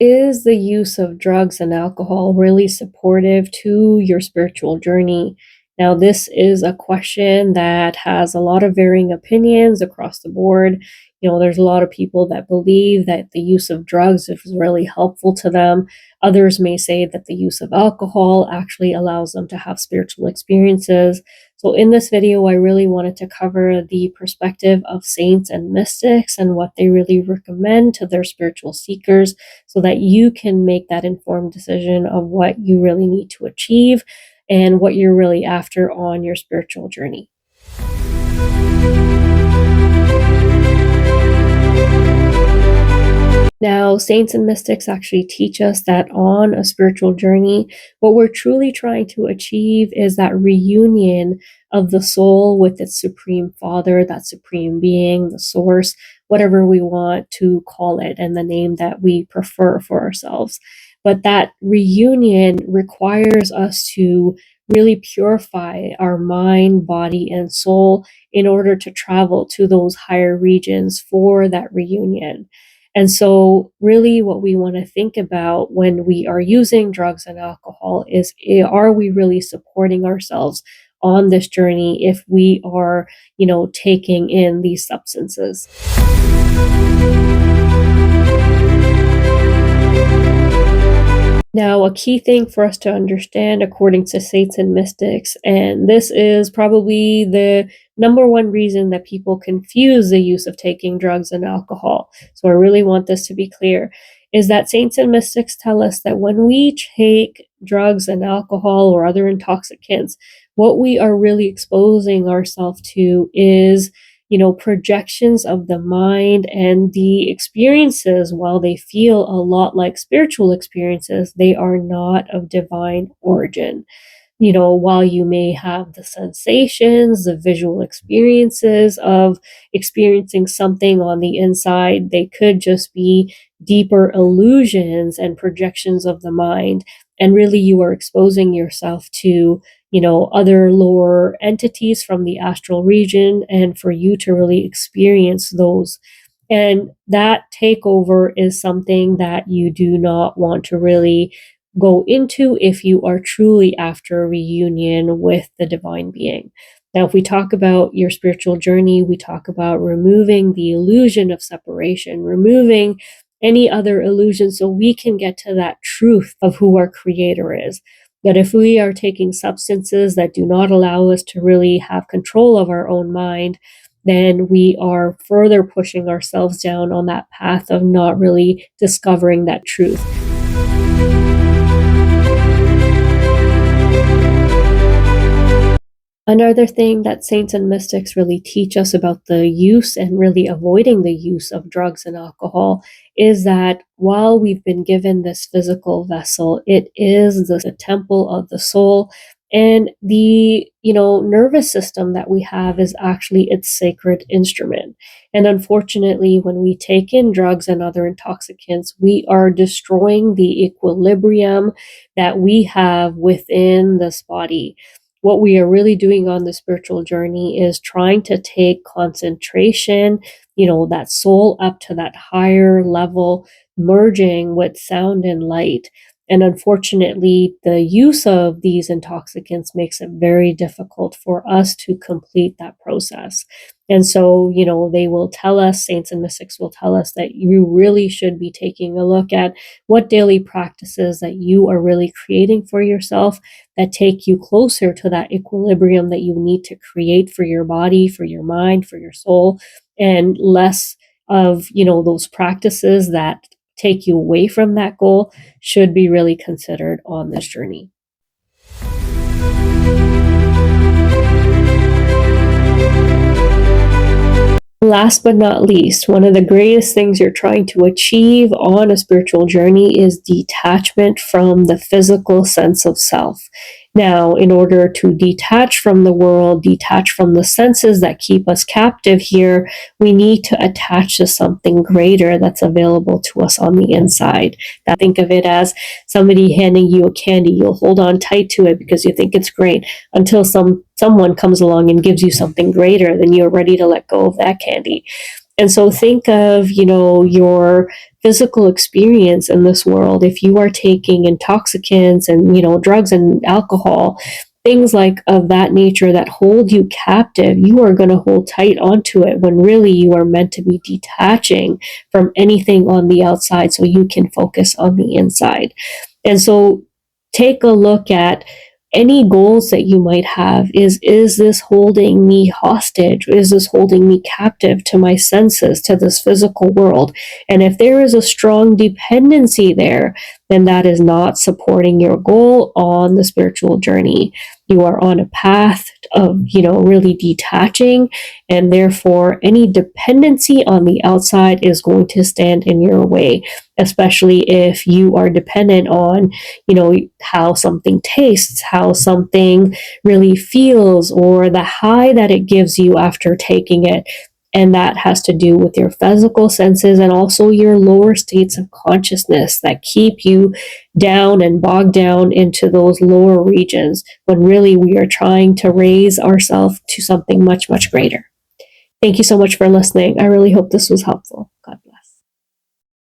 is the use of drugs and alcohol really supportive to your spiritual journey? Now, this is a question that has a lot of varying opinions across the board. There's a lot of people that believe that the use of drugs is really helpful to them. Others may say that the use of alcohol actually allows them to have spiritual experiences. So in this video, I really wanted to cover the perspective of saints and mystics and what they really recommend to their spiritual seekers so that you can make that informed decision of what you really need to achieve and what you're really after on your spiritual journey. Now, saints and mystics actually teach us that on a spiritual journey, what we're truly trying to achieve is that reunion of the soul with its supreme father, that supreme being, the source, whatever we want to call it, and the name that we prefer for ourselves. But that reunion requires us to really purify our mind, body, and soul in order to travel to those higher regions for that reunion. And so really what we want to think about when we are using drugs and alcohol is, are we really supporting ourselves on this journey if we are, taking in these substances? Now, a key thing for us to understand, according to saints and mystics, and this is probably the number one reason that people confuse the use of taking drugs and alcohol, so I really want this to be clear, is that saints and mystics tell us that when we take drugs and alcohol or other intoxicants, what we are really exposing ourselves to is projections of the mind, and the experiences, while they feel a lot like spiritual experiences, they are not of divine origin. While you may have the sensations, the visual experiences of experiencing something on the inside, they could just be deeper illusions and projections of the mind. And really, you are exposing yourself to other lower entities from the astral region, and for you to really experience those. And that takeover is something that you do not want to really go into if you are truly after a reunion with the divine being. Now, if we talk about your spiritual journey, we talk about removing the illusion of separation, removing any other illusion so we can get to that truth of who our creator is. That if we are taking substances that do not allow us to really have control of our own mind, then we are further pushing ourselves down on that path of not really discovering that truth. Another thing that saints and mystics really teach us about the use and really avoiding the use of drugs and alcohol is that while we've been given this physical vessel, it is the temple of the soul, and the nervous system that we have is actually its sacred instrument. And unfortunately, when we take in drugs and other intoxicants, we are destroying the equilibrium that we have within this body. What we are really doing on the spiritual journey is trying to take concentration, that soul up to that higher level, merging with sound and light. And unfortunately, the use of these intoxicants makes it very difficult for us to complete that process. And so, they will tell us, saints and mystics will tell us, that you really should be taking a look at what daily practices that you are really creating for yourself that take you closer to that equilibrium that you need to create for your body, for your mind, for your soul, and less of, those practices that take you away from that goal should be really considered on this journey. Last but not least, one of the greatest things you're trying to achieve on a spiritual journey is detachment from the physical sense of self. Now, in order to detach from the world, detach from the senses that keep us captive here, we need to attach to something greater that's available to us on the inside. Now, think of it as somebody handing you a candy. You'll hold on tight to it because you think it's great until someone comes along and gives you something greater, then you're ready to let go of that candy. And so think of, your physical experience in this world, if you are taking intoxicants and, drugs and alcohol, things like of that nature that hold you captive, you are going to hold tight onto it when really you are meant to be detaching from anything on the outside so you can focus on the inside. And so take a look at any goals that you might have. Is this holding me hostage? Is this holding me captive to my senses, to this physical world? And if there is a strong dependency there, then that is not supporting your goal on the spiritual journey. You are on a path of, really detaching, and therefore any dependency on the outside is going to stand in your way, especially if you are dependent on, how something tastes, how something really feels, or the high that it gives you after taking it. And that has to do with your physical senses and also your lower states of consciousness that keep you down and bogged down into those lower regions when really we are trying to raise ourselves to something much, much greater. Thank you so much for listening. I really hope this was helpful.